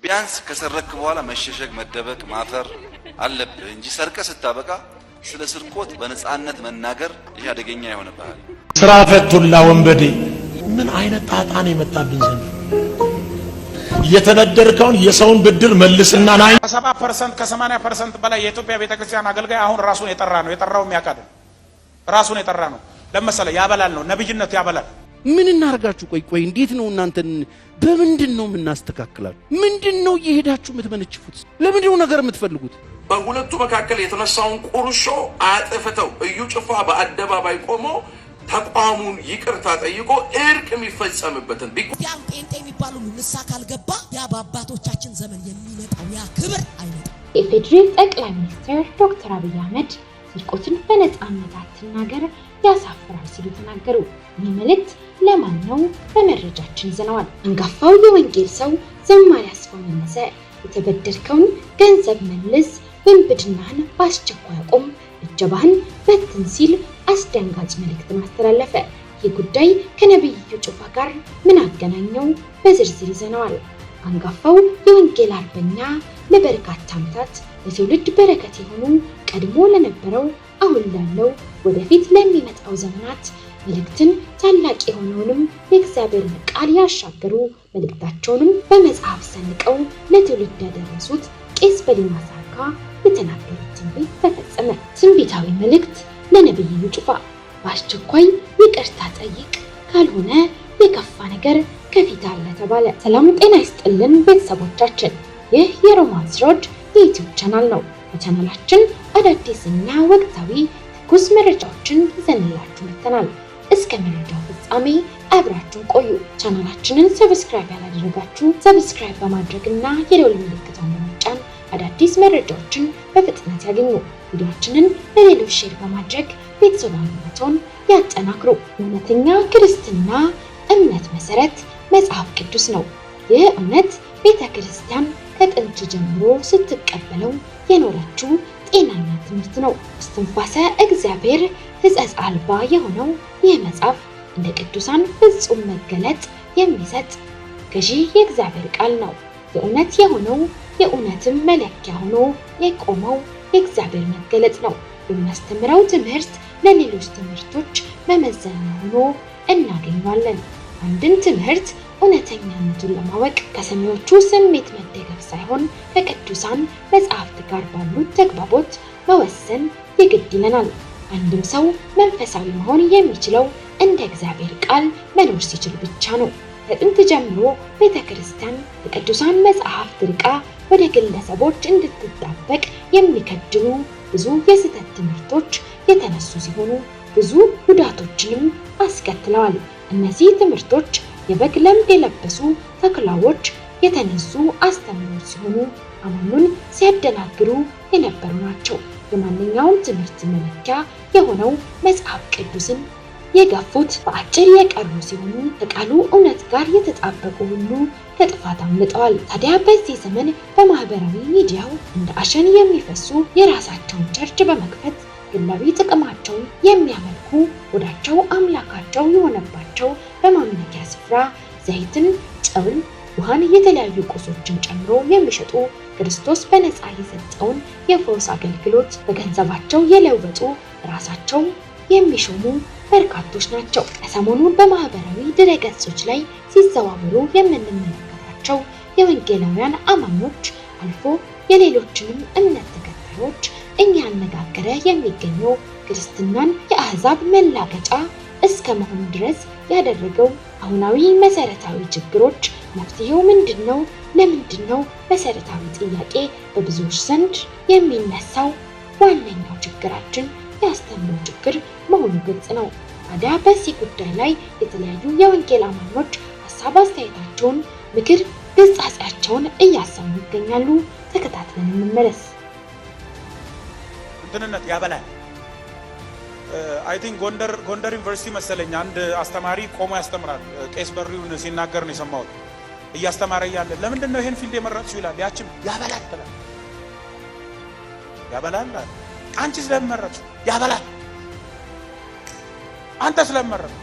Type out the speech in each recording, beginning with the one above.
ቢያንስ ከሰረክ በኋላ መሸሸግ መደበቅ ማፈር አለብህ እንጂ ሰርቀ ስታበቃ ስለ ስርቆት በነጻነት መናገር ይህ አደገኛ ይሆንብሃል። ስራ ፈቱላ ወንበዴ ምን አይነት ጣጣን የመጣብን ዘንድ የተነደርከውን የሰውን ብድር መልስና ናይ 70% ከ80% በላይ የኢትዮጵያ ቤተክርስቲያን አገልጋይ አሁን ራሱን የጠራ ነው። የጠራው የሚያካድ ራሱን የጠራ ነው። ለምሳሌ ያበላል ነው ነብይነት ያበላል። ምን እናርጋችሁ? ቆይ እንዴት ነው እናንተን በምንድነው እናስተካክላችሁ? ምንድነው እየሄዳችሁ የምትመነጭፉት? ለምንድነው ነገር የምትፈልጉት? በሁለቱ መካከል የተነሳውን ቁርሾ አጥፍተው እዩ ጭፋ በአደባባይ ቆሞ ተቋሙን ይቅርታ ጠይቆ እርቅ የሚፈጸምበትን ቢያም ጴንጤ የሚባሉ ንሳ ካልገባ ያ በአባቶቻችን ዘመን የሚመጣው ያ ክብር አይመጣም። የፌዴሪ ጠቅላይ ሚኒስትር ዶክተር አብይ አህመድ ስርቆትን በነጻነት አትናገር ያሳፍራል ሲሉ ተናገሩ። ይህ መልእክት ለማን ነው? በመረጃችን ይዘነዋል። አንጋፋው የወንጌል ሰው ዘማሪ አስፋው መለሰ የተበደርከውን ገንዘብ መልስ፣ ወንብድናህን በአስቸኳይ አቁም፣ እጀባህን በትን ሲል አስደንጋጭ መልእክትን አስተላለፈ። ይህ ጉዳይ ከነብዩ ጩፋ ጋር ምን አገናኘው? በዝርዝር ይዘነዋል። አንጋፋው የወንጌል አርበኛ ለበርካታ ዓመታት ለትውልድ በረከት የሆኑ ቀድሞ ለነበረው አሁን ላለው ወደፊት ለሚመጣው ዘመናት መልእክትን ታላቅ የሆነውንም የእግዚአብሔር ቃል ያሻገሩ መልእክታቸውንም በመጽሐፍ ሰንቀው ለትውልድ ያደረሱት ቄስ በሊማ ሳርካ የተናገሩት ትንቢት ተፈጸመ። ትንቢታዊ መልእክት ለነብዩ ጩፋ በአስቸኳይ ይቅርታ ጠይቅ፣ ካልሆነ የከፋ ነገር ከፊት አለ ተባለ። ሰላም ጤና ይስጥልን ቤተሰቦቻችን፣ ይህ የሮማንስ ሮድ የዩቲዩብ ቻናል ነው። በቻናላችን አዳዲስና ወቅታዊ ትኩስ መረጃዎችን ይዘንላችሁ መጥተናል። እስከ መረጃው ፍጻሜ አብራችሁን ቆዩ። ቻናላችንን ሰብስክራይብ ያላደረጋችሁ ሰብስክራይብ በማድረግና የደወል ምልክቱን በመጫን አዳዲስ መረጃዎችን በፍጥነት ያገኙ። ቪዲዮአችንን ለሌሎች ሼር በማድረግ ቤተሰባችሁን ያጠናክሩ። እውነተኛ ክርስትና እምነት መሰረት መጽሐፍ ቅዱስ ነው። ይህ እውነት ቤተክርስቲያን ከጥንት ጀምሮ ስትቀበለው የኖረችው ጤናኛ ትምህርት ነው። እስትንፋሰ እግዚአብሔር ሕጸጽ አልባ የሆነው ይህ መጽሐፍ እንደ ቅዱሳን ፍጹም መገለጥ የሚሰጥ ገዢ የእግዚአብሔር ቃል ነው። የእውነት የሆነው የእውነትም መለኪያ ሆኖ የቆመው የእግዚአብሔር መገለጥ ነው። የሚያስተምረው ትምህርት ለሌሎች ትምህርቶች መመዘኛ ሆኖ እናገኛለን። አንድን ትምህርት እውነተኛነቱን ለማወቅ ከሰሚዎቹ ስሜት መደገፍ ሳይሆን ከቅዱሳን መጽሐፍት ጋር ባሉት ተግባቦት መወሰን የግድ ይለናል። አንድም ሰው መንፈሳዊ መሆን የሚችለው እንደ እግዚአብሔር ቃል መኖር ሲችል ብቻ ነው። ከጥንት ጀምሮ ቤተክርስቲያን የቅዱሳን መጽሐፍት ርቃ ወደ ግለሰቦች እንድትጣበቅ የሚከጅሉ ብዙ የስህተት ትምህርቶች የተነሱ ሲሆኑ ብዙ ጉዳቶችንም አስከትለዋል። እነዚህ ትምህርቶች የበግ ለምድ የለበሱ ተኩላዎች የተነሱ አስተምህሮች ሲሆኑ አማኙን ሲያደናግሩ የነበሩ ናቸው። የማንኛውም ትምህርት መለኪያ የሆነው መጽሐፍ ቅዱስን የገፉት በአጭር የቀሩ ሲሆኑ ከቃሉ እውነት ጋር የተጣበቁ ሁሉ ከጥፋት አምልጠዋል። ታዲያ በዚህ ዘመን በማህበራዊ ሚዲያው እንደ አሸን የሚፈሱ የራሳቸውን ቸርች በመክፈት ግላዊ ጥቅማቸውን የሚያመልኩ ወዳቸው አምላካቸው የሆነባቸው በማምለኪያ ስፍራ ዘይትን፣ ጨውን፣ ውሃን፣ የተለያዩ ቁሶችን ጨምሮ የሚሸጡ ክርስቶስ በነፃ የሰጠውን የፈውስ አገልግሎት በገንዘባቸው የለወጡ ራሳቸው የሚሾሙ በርካቶች ናቸው። ከሰሞኑ በማህበራዊ ድረገጾች ላይ ሲዘዋወሩ የምንመለከታቸው የወንጌላውያን አማኞች አልፎ የሌሎችንም እምነት ተከታዮች እያነጋገረ የሚገኘው ክርስትናን የአሕዛብ መላገጫ እስከ መሆን ድረስ ያደረገው አሁናዊ መሰረታዊ ችግሮች መፍትሄው ምንድነው? ለምንድነው መሰረታዊ ጥያቄ በብዙዎች ዘንድ የሚነሳው? ዋነኛው ችግራችን ያስተምሮ ችግር መሆኑ ግልጽ ነው። ታዲያ በዚህ ጉዳይ ላይ የተለያዩ የወንጌል አማኞች ሐሳብ አስተያየታቸውን፣ ምክር ግሳጼያቸውን እያሰሙ ይገኛሉ። ተከታትለን እንመለስ። እንትንነት ያበላል። አይ ቲንክ ጎንደር ዩኒቨርሲቲ መሰለኝ አንድ አስተማሪ ቆሞ ያስተምራል። ቄስ በሪውን ሲናገር ነው የሰማሁት። እያስተማረ ያለ ለምንድን ነው ይሄን ፊልድ የመረጥሽው ይላል። ያችም ያበላል ትላል። ያበላል አንቺ ስለመረጥሽ ያበላል፣ አንተ ስለመረጥሽ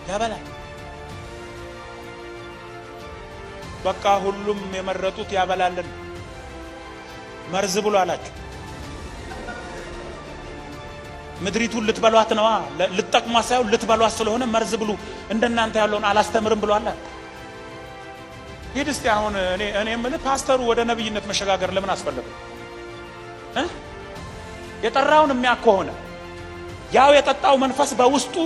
ያበላል። በቃ ሁሉም የመረጡት ያበላልን መርዝ ብሎ አላችሁ። ምድሪቱን ልትበሏት ነዋ፣ ልትጠቅሟ ሳይሆን ልትበሏት ስለሆነ መርዝ ብሉ፣ እንደናንተ ያለውን አላስተምርም ብሎ አለ። ሂድ እስቲ አሁን እኔ የምልህ ፓስተሩ ወደ ነብይነት መሸጋገር ለምን አስፈለገ? የጠራውን የሚያውቅ ከሆነ ያው የጠጣው መንፈስ በውስጡ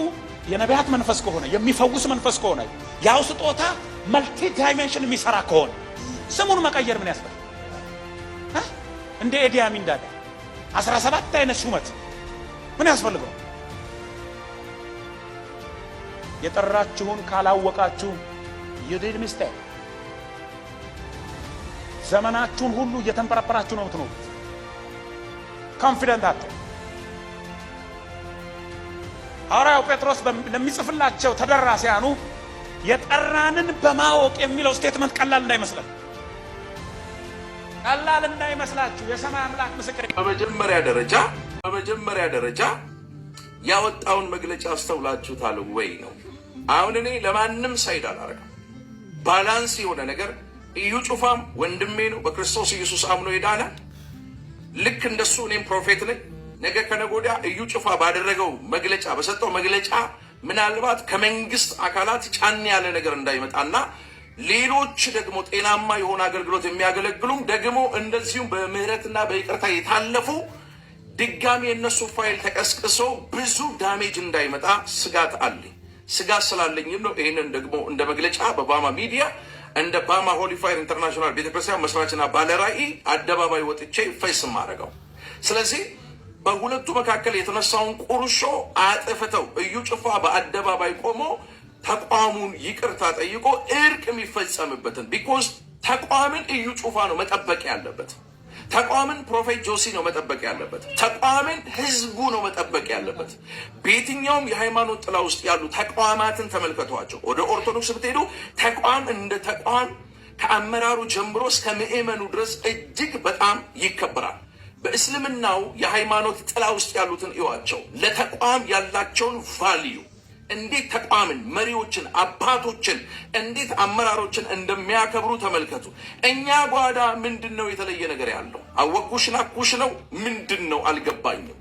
የነቢያት መንፈስ ከሆነ የሚፈውስ መንፈስ ከሆነ ያው ስጦታ መልቲ ዳይሜንሽን የሚሰራ ከሆነ ስሙን መቀየር ምን ያስፈልጋል? እንደ ኤዲ አሚን ዳዳ 17 አይነት ሹመት ምን ያስፈልገው? የጠራችሁን ካላወቃችሁ የዴድ ሚስቴክ ዘመናችሁን ሁሉ እየተንጠራጠራችሁ ነው የምትኖሩት። ኮንፊደንት አትሆኑ። ሐዋርያው ጴጥሮስ ለሚጽፍላቸው ተደራሲያኑ የጠራንን በማወቅ የሚለው ስቴትመንት ቀላል እንዳይመስላችሁ የሰማይ አምላክ ምስክር። በመጀመሪያ ደረጃ ያወጣውን መግለጫ አስተውላችሁታል ወይ ነው። አሁን እኔ ለማንም ሳይድ አላረግም። ባላንስ የሆነ ነገር እዩ ጩፋም ወንድሜ ነው፣ በክርስቶስ ኢየሱስ አምኖ የዳነ ልክ እንደሱ እኔም ፕሮፌት ነኝ። ነገ ከነጎዳ እዩ ጩፋ ባደረገው መግለጫ በሰጠው መግለጫ ምናልባት ከመንግስት አካላት ጫን ያለ ነገር እንዳይመጣና ሌሎች ደግሞ ጤናማ የሆነ አገልግሎት የሚያገለግሉም ደግሞ እንደዚሁም በምህረትና በይቅርታ የታለፉ ድጋሚ የነሱ ፋይል ተቀስቅሶ ብዙ ዳሜጅ እንዳይመጣ ስጋት አለኝ። ስጋት ስላለኝም ነው ይህንን ደግሞ እንደ መግለጫ በባማ ሚዲያ እንደ ባማ ሆሊ ፋየር ኢንተርናሽናል ቤተክርስቲያን መስራችና ባለራዕይ አደባባይ ወጥቼ ፌስ ማረገው። ስለዚህ በሁለቱ መካከል የተነሳውን ቁርሾ አጥፍተው እዩ ጩፋ በአደባባይ ቆሞ ተቋሙን ይቅርታ ጠይቆ እርቅ የሚፈጸምበትን ቢኮዝ ተቋምን እዩ ጩፋ ነው መጠበቅ ያለበት። ተቋምን ፕሮፌት ጆሲ ነው መጠበቅ ያለበት። ተቋምን ህዝቡ ነው መጠበቅ ያለበት። በየትኛውም የሃይማኖት ጥላ ውስጥ ያሉ ተቋማትን ተመልከቷቸው። ወደ ኦርቶዶክስ ብትሄዱ ተቋም እንደ ተቋም ከአመራሩ ጀምሮ እስከ ምዕመኑ ድረስ እጅግ በጣም ይከበራል። በእስልምናው የሃይማኖት ጥላ ውስጥ ያሉትን እዩዋቸው። ለተቋም ያላቸውን ቫልዩ እንዴት ተቋምን፣ መሪዎችን፣ አባቶችን እንዴት አመራሮችን እንደሚያከብሩ ተመልከቱ። እኛ ጓዳ ምንድነው የተለየ ነገር ያለው? አወኩሽ ናኩሽ ነው ምንድነው? አልገባኝም።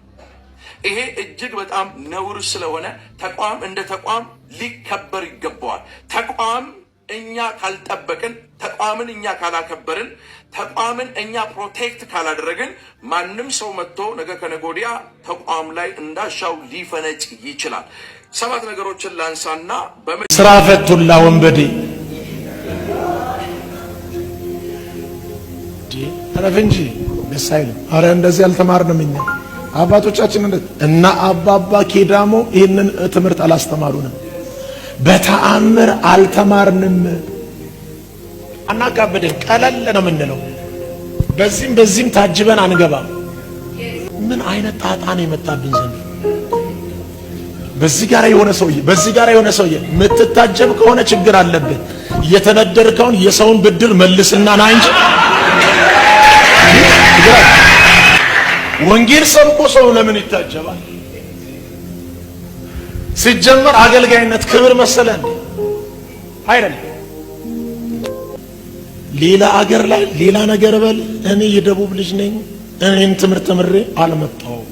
ይሄ እጅግ በጣም ነውር ስለሆነ ተቋም እንደ ተቋም ሊከበር ይገባዋል። ተቋም እኛ ካልጠበቅን፣ ተቋምን እኛ ካላከበርን፣ ተቋምን እኛ ፕሮቴክት ካላደረግን ማንም ሰው መጥቶ ነገ ከነጎዲያ ተቋም ላይ እንዳሻው ሊፈነጭ ይችላል። 7 ነገሮችን ላንሳና ስራ ፈቱላ ወንበዴ ተረፍ እንጂ ደስ አይልም። አረ እንደዚህ አልተማርንም እኛ አባቶቻችን እና አባባ ኬዳሞ ይህንን ትምህርት አላስተማሩንም። በተአምር አልተማርንም። አናካብድን ቀለል ነው የምንለው። በዚህም ታጅበን አንገባም። ምን አይነት ጣጣ ነው የመጣብን ዘንድ? በዚህ ጋር የሆነ ሰውዬ የምትታጀብ ከሆነ ችግር አለብን። እየተነደርከውን የሰውን ብድር መልስና ና እንጂ ወንጌል ሰብኮ ሰው ለምን ይታጀባል? ሲጀመር አገልጋይነት ክብር መሰለን አይደለም። ሌላ አገር ላይ ሌላ ነገር በል። እኔ የደቡብ ልጅ ነኝ። እኔን ትምህርት ተምሬ አልመጣሁም።